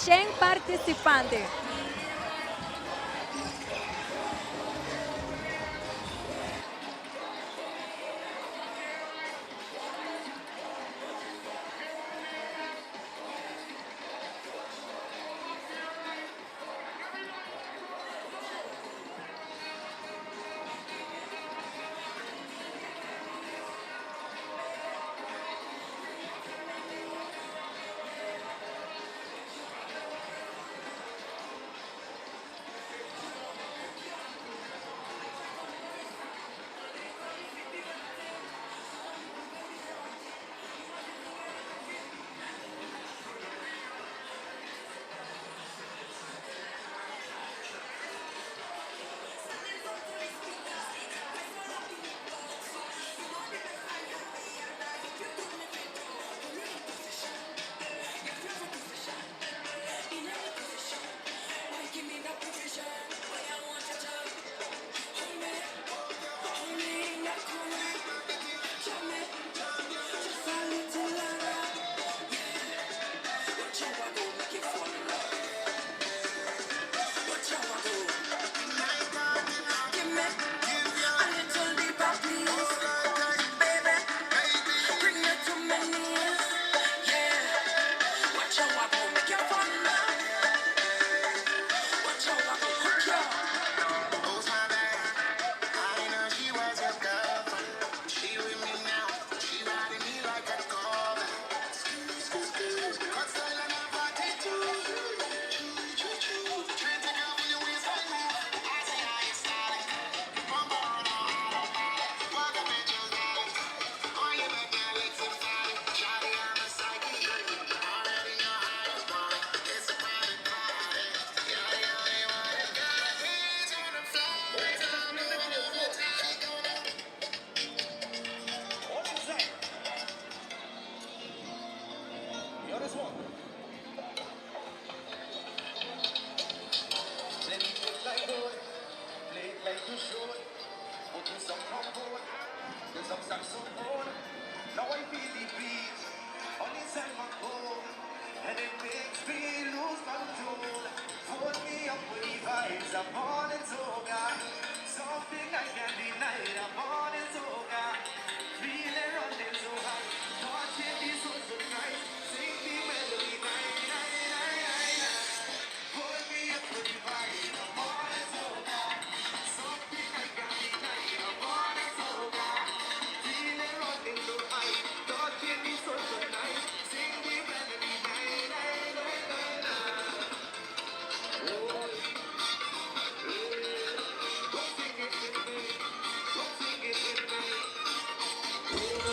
100 participantes.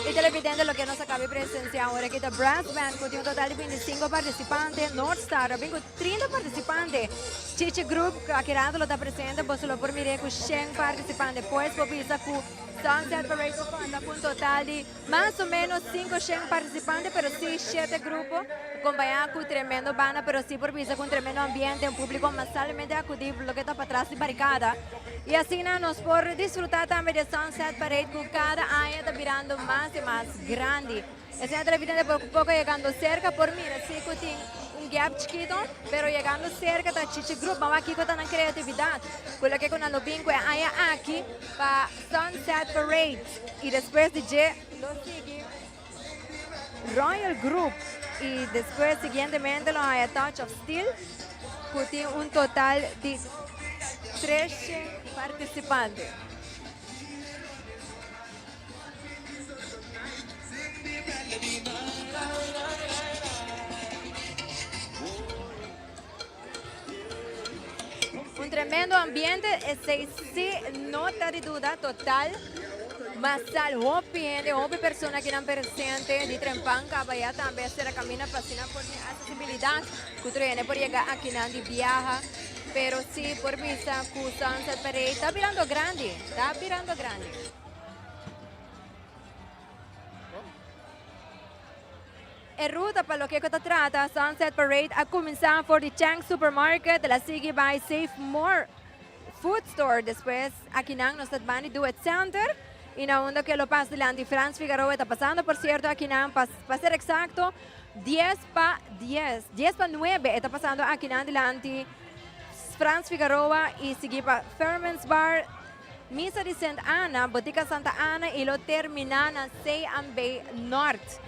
Y televidente, lo que nos acaba de presenciar ahora que the brass band con un total de 25 participantes, North Star también con 30 participantes, Chichi Group que lo está presente, pues lo por mirar con 100 participantes, pues por pisar con Sunset Parade con un total de más o menos 500 participantes, pero sí 7 grupos, acompañados con tremendo banda, pero sí por pisar con tremendo ambiente, un público masalmente acudido, lo que está para atrás de barricada. Y así nos por disfrutar también de Sunset Parade con cada año está mirando más y más grande. Ese es televidente por poco llegando cerca, por mira, sí que tiene un gap chiquito, pero llegando cerca está Chichi Group, vamos aquí con la creatividad. Por lo que con la bingue hay aquí para Sunset Parade. Y después de lo sigue Royal Group. Y después siguientemente lo hay Touch of Steel, que tiene un total de 13 participantes. Un tremendo ambiente, se nota de duda total, mas al hobby personas que están presentes de Trempan, Caballá también se la camina fascina por la accesibilidad, que tiene por llegar aquí nadie viaja, pero sí por vista que Sunset Parade está virando grande, E ruta para lo que se trata, Sunset Parade a começar por the Chang Supermarket, la sigue by Safe More Food Store, después aquí nos está Do It Center, y na onda que lo pasa delante, Franz Figueroa está pasando, por cierto, aquí para ser exacto, 10 para 9 está pasando aquí en adelante. Franz Figueroa y sigue para Fairmans Bar, Misa de Santa Ana, Botica Santa Ana y lo termina en C&B North.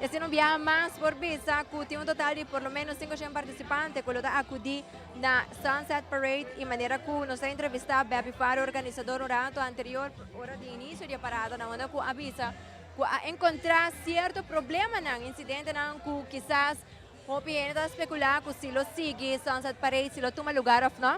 Este no viaja más por visa, que tiene un total de por lo menos 500 participantes, que lo da acudí na Sunset Parade y manera que nos ha entrevistado Baby Faro, organizador horario anterior, hora de inicio de parada, na onda que avisa que a encontrar cierto problema en incidente que quizás o bien está especular que si lo sigue Sunset Parade, si lo toma lugar o no.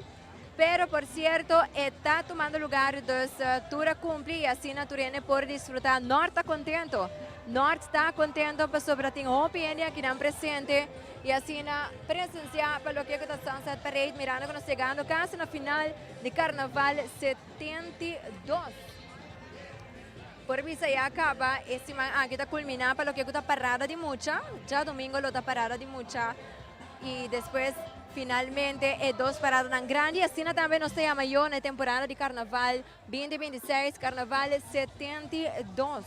Pero, por cierto, está tomando lugar desde Tura Cumpli y así Naturene por disfrutar. Norte está contento. Norte está contento por sobre ti opinión que están presente y así na presencia para lo que está Sunset Parade mirando que nos llegando casi na final de Carnaval 72. Por visa ya acaba, este man aquí está culminada para lo que está parada de mucha. Ya domingo lo está parada de mucha y después finalmente dos paradas tan grandes. Así también nos llama yo en la temporada de Carnaval 2026, Carnaval 72.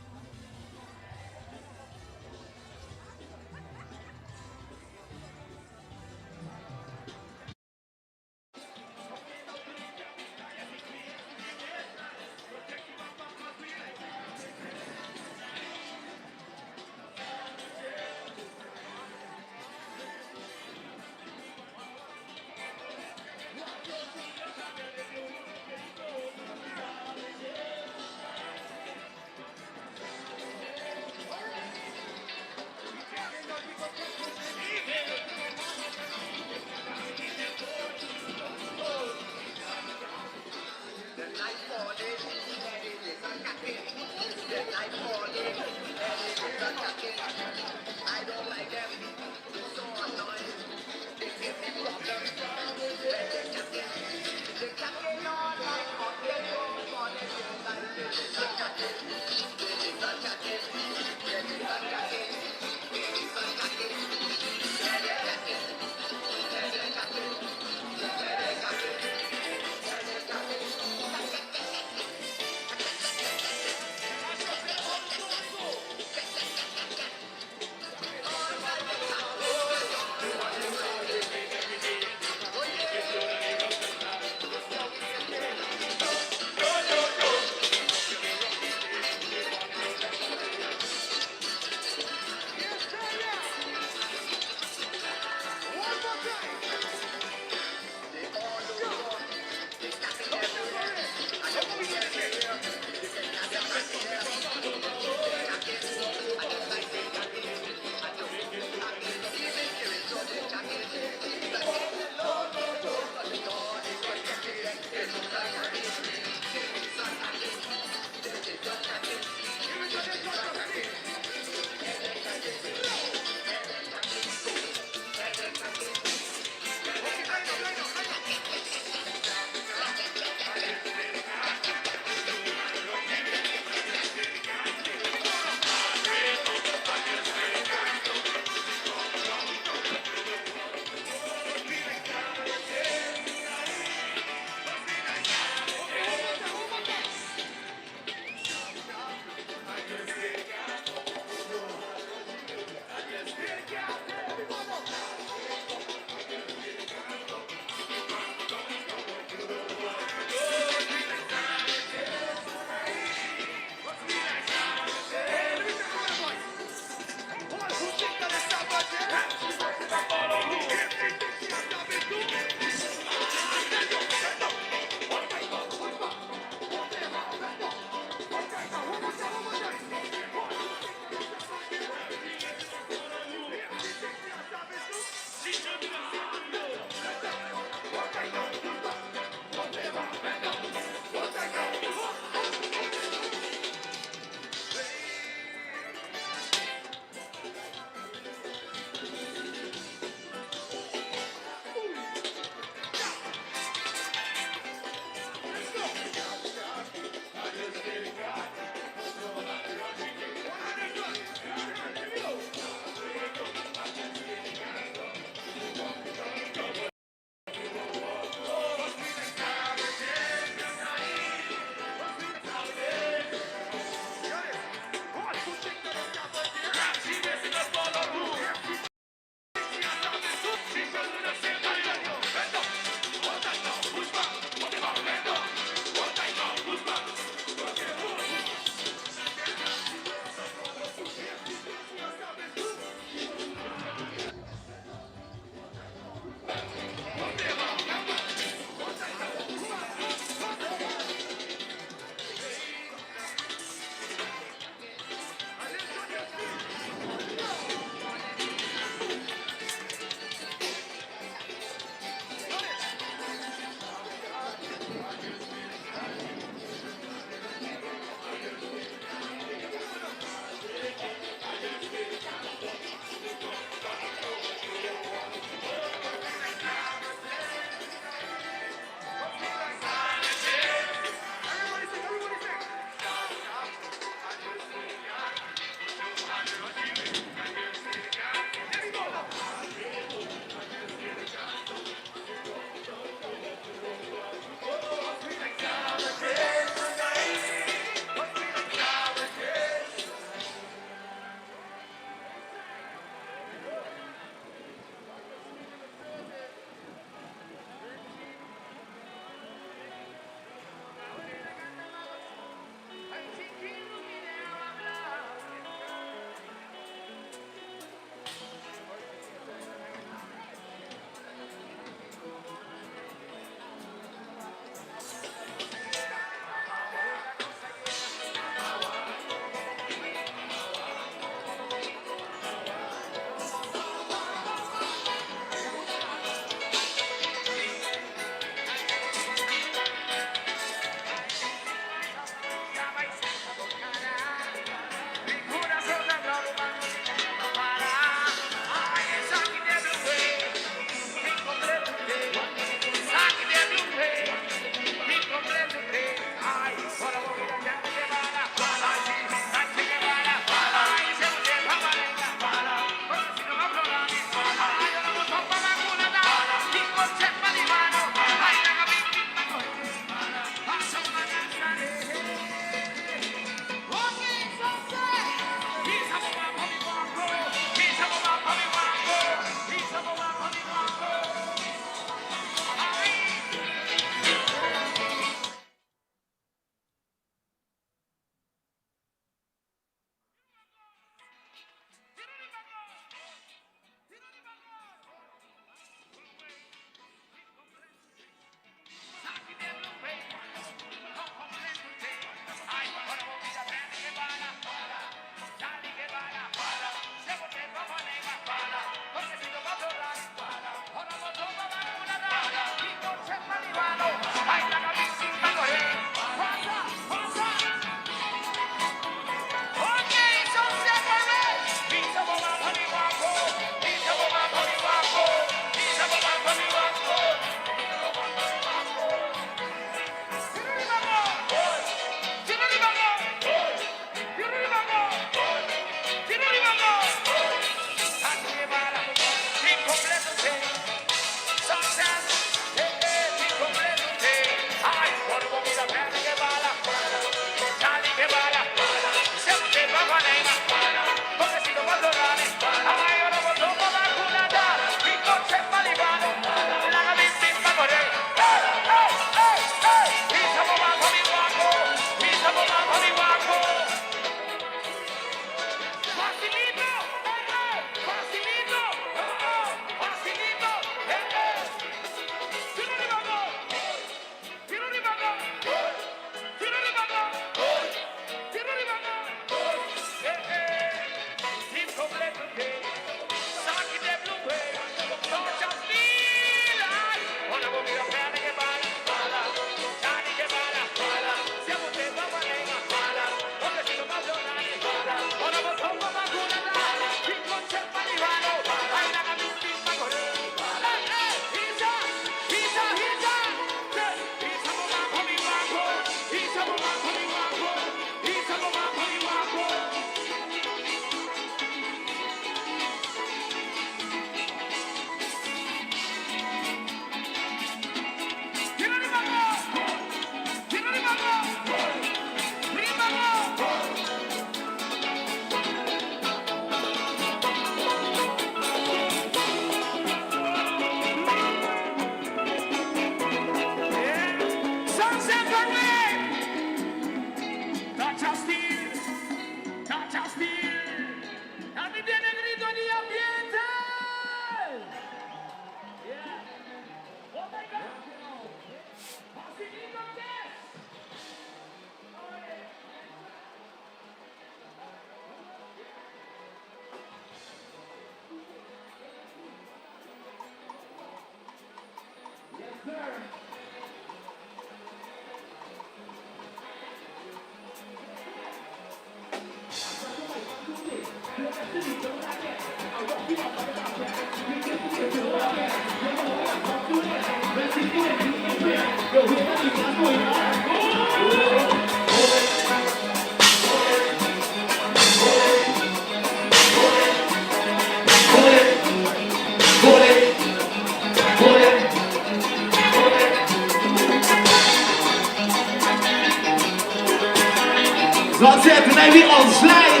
Zoals het tonight we online.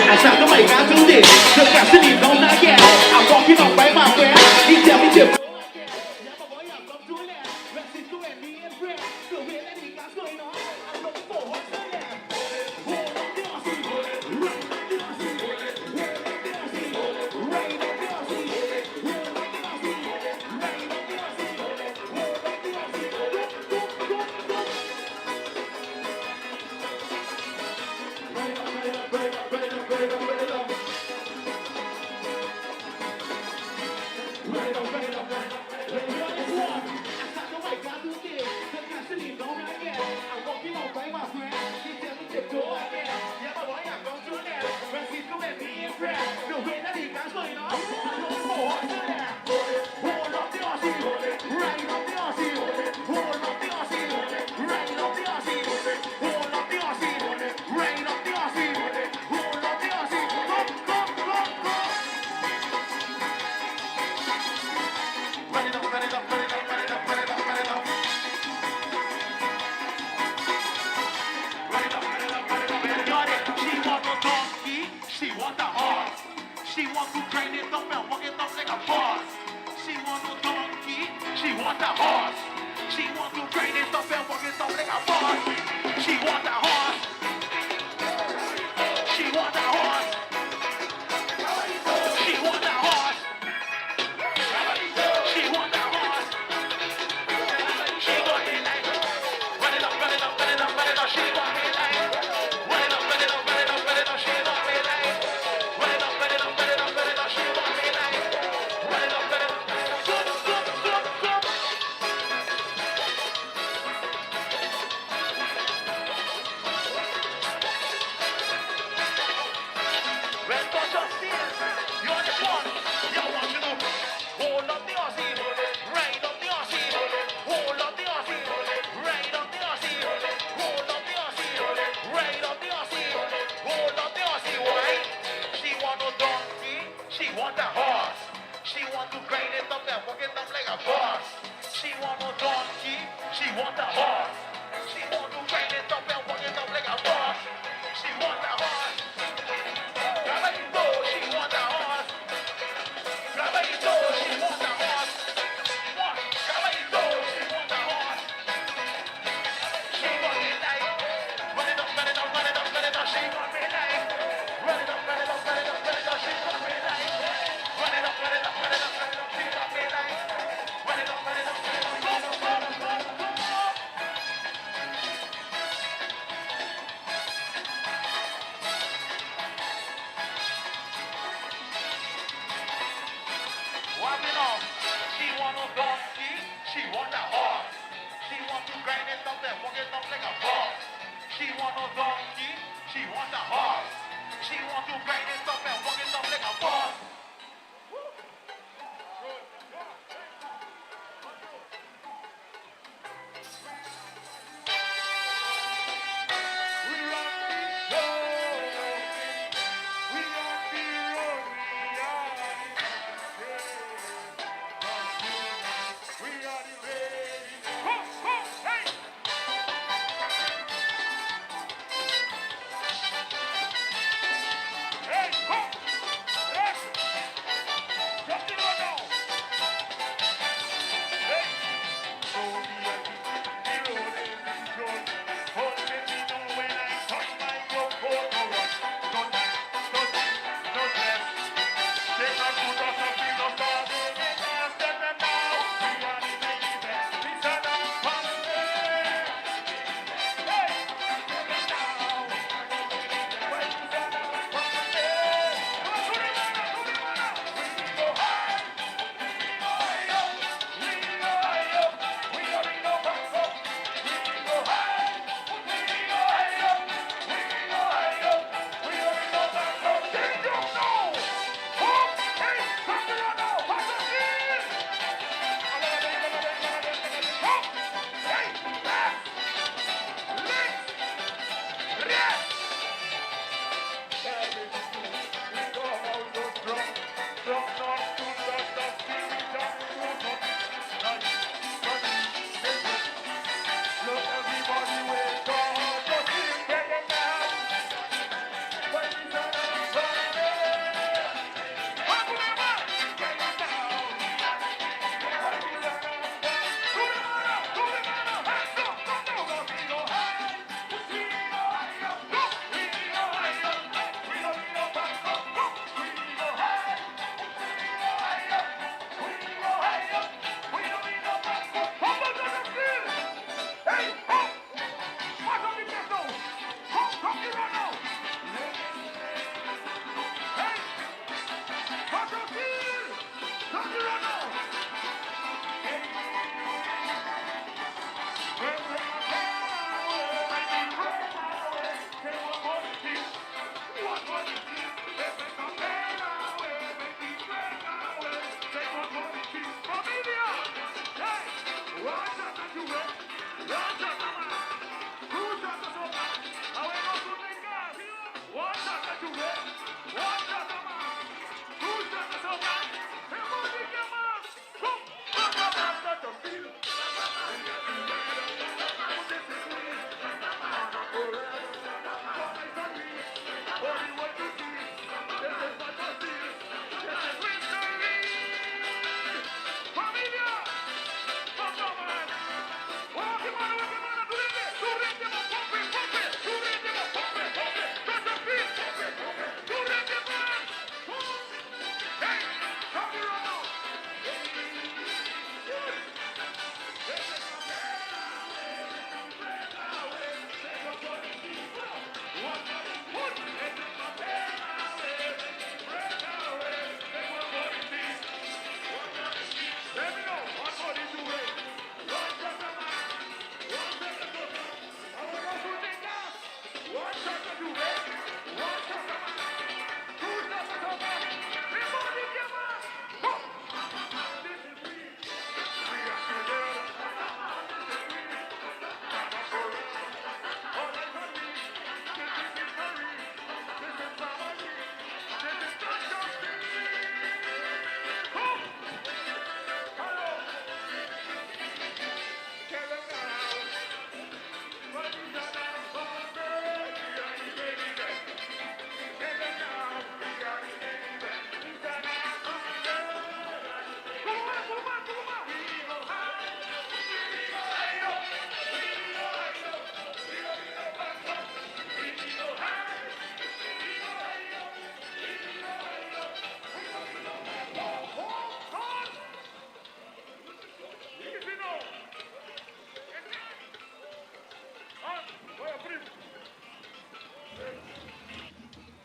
I shot the mic, I do this. The capacity don't not yet. I'm walking up by my friend. He tell me to.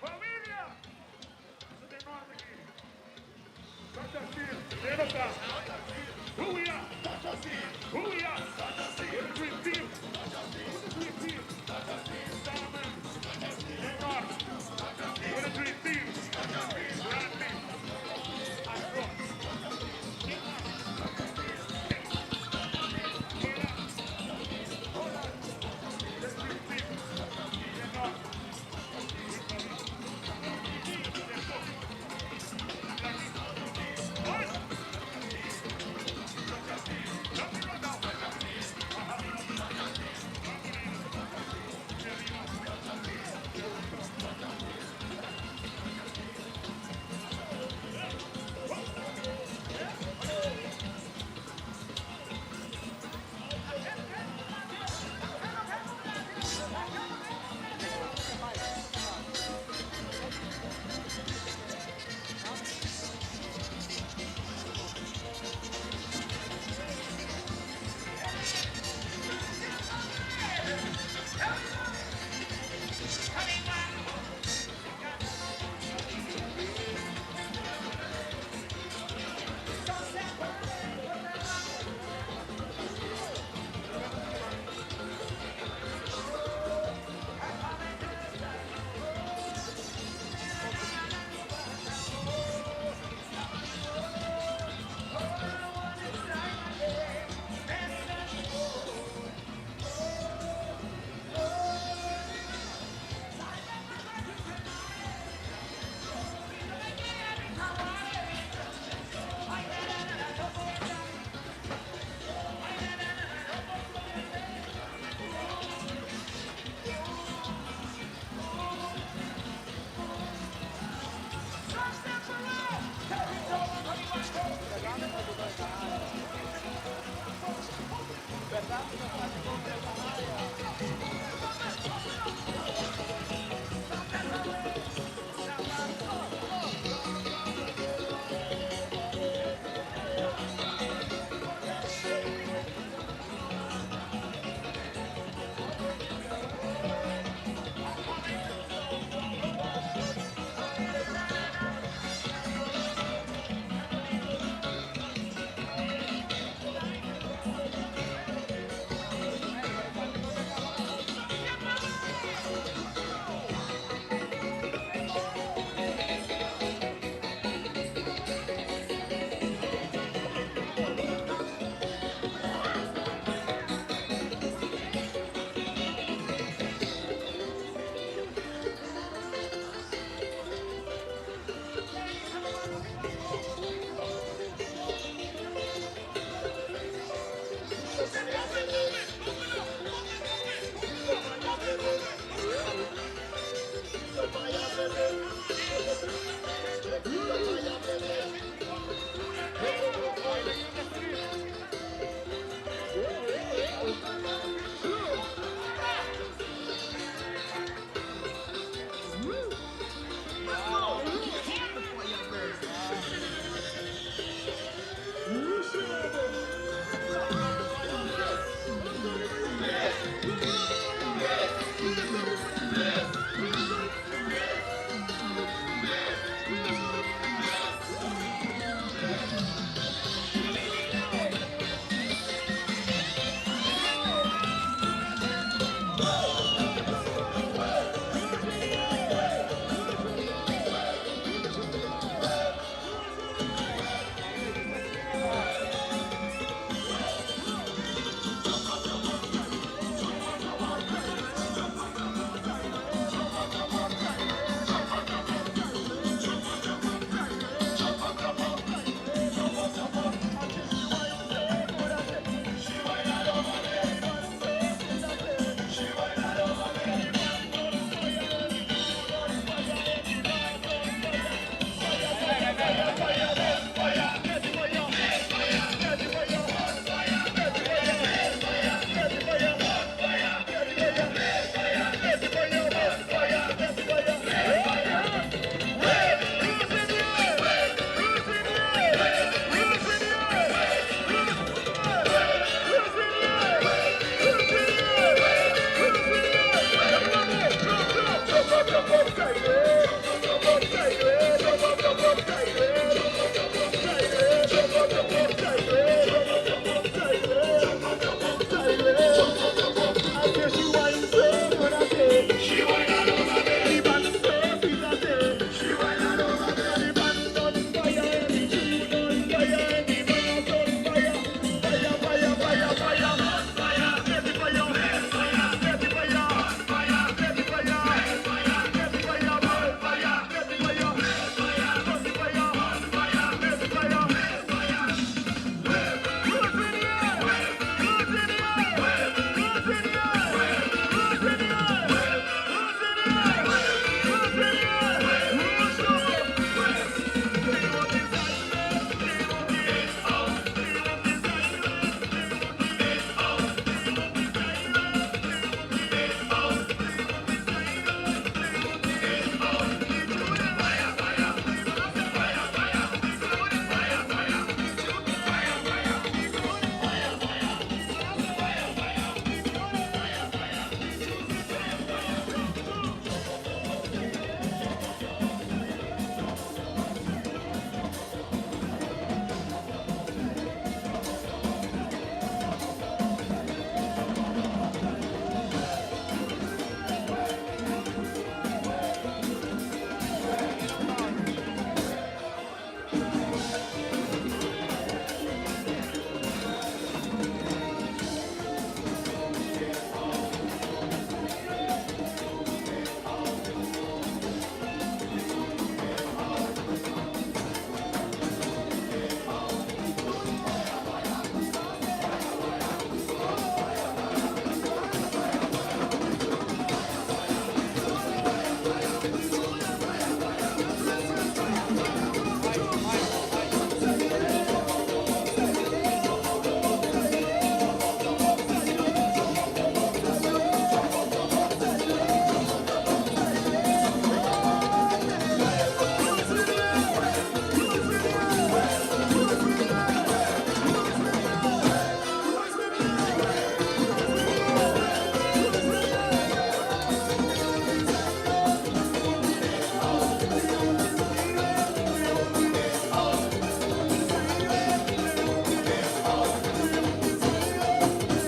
Familia de norte aqui. Santa Cira, levanta. Who we are? Who we are? We're the Dream Team. We're the Dream Team. Solomon, New York. We're the Dream Team. Rodney, Astro. Let's Dream Team. New York. Let me run down. She whine all over me. The band surface I say. She whine all over me. The band on fire, the tune on fire, the brass on fire. Fire, fire, fire, fire. Fire, get the fire. Fire, get the fire. Fire, get the fire. Fire, get the fire. Fire, get the fire. Fire, get the fire. Fire, get the fire. Who's in the air? Who's in the air? Who's in the air? Who's in the air? Who's in the air? Who's in the air?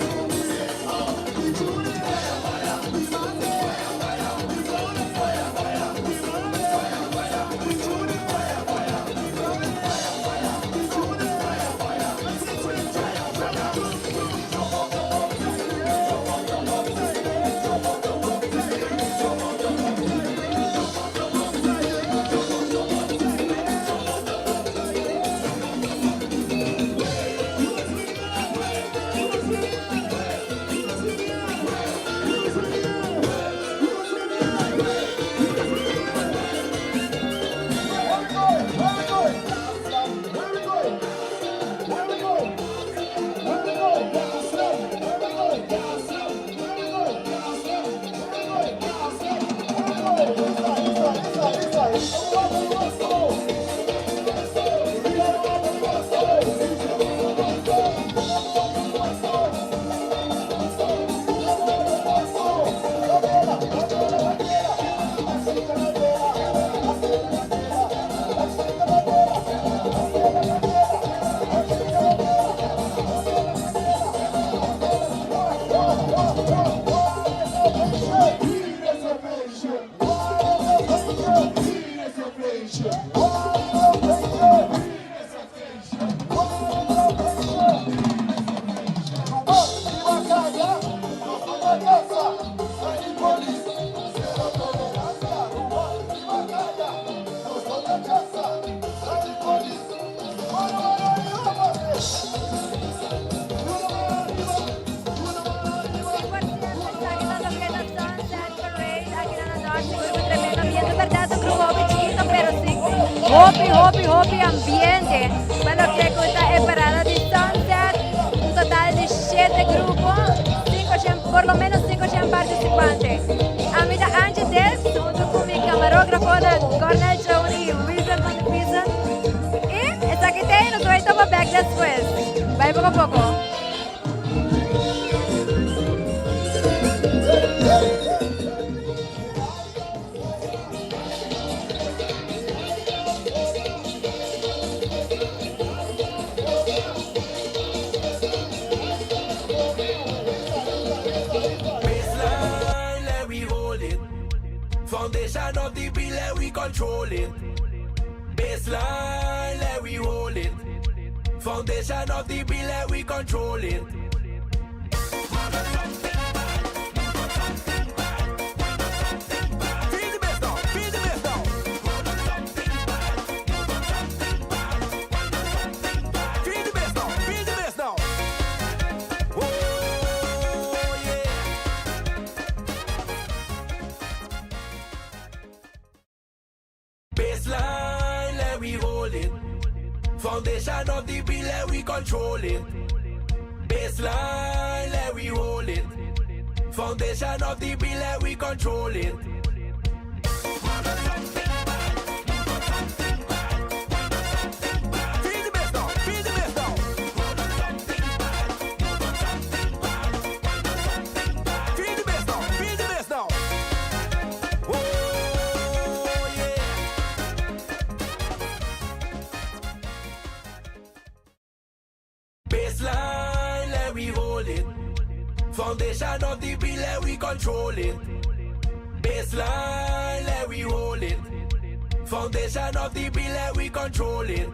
Who's Hopi ambiente. Bueno, que esta es parada de Sunset. Un total de 7 grupos, por lo menos 500 participantes. A mí da Angie Des, junto con mi camarógrafo Cornel Johnny y Wilson Van de Pisa. Y esta que te nos voy a tomar back después. Vai poco a poco. Foundation of the bill, let we control it. Baseline, let we hold it. Foundation of the bill, let we control it. Feel the bass now, feel the bass now. Feel the bass now, feel the bass now. Oh yeah. Baseline, let we hold it. Foundation of the bill, let we control it. Baseline, let we hold it. Foundation of the bill, let we control it. Feel the bass now, feel the bass now. Feel the bass now, feel the bass now. Oh yeah. Baseline, let we hold it. Foundation of the bill, let we control it. Baseline, let we hold it. Foundation of the bill, let we control it.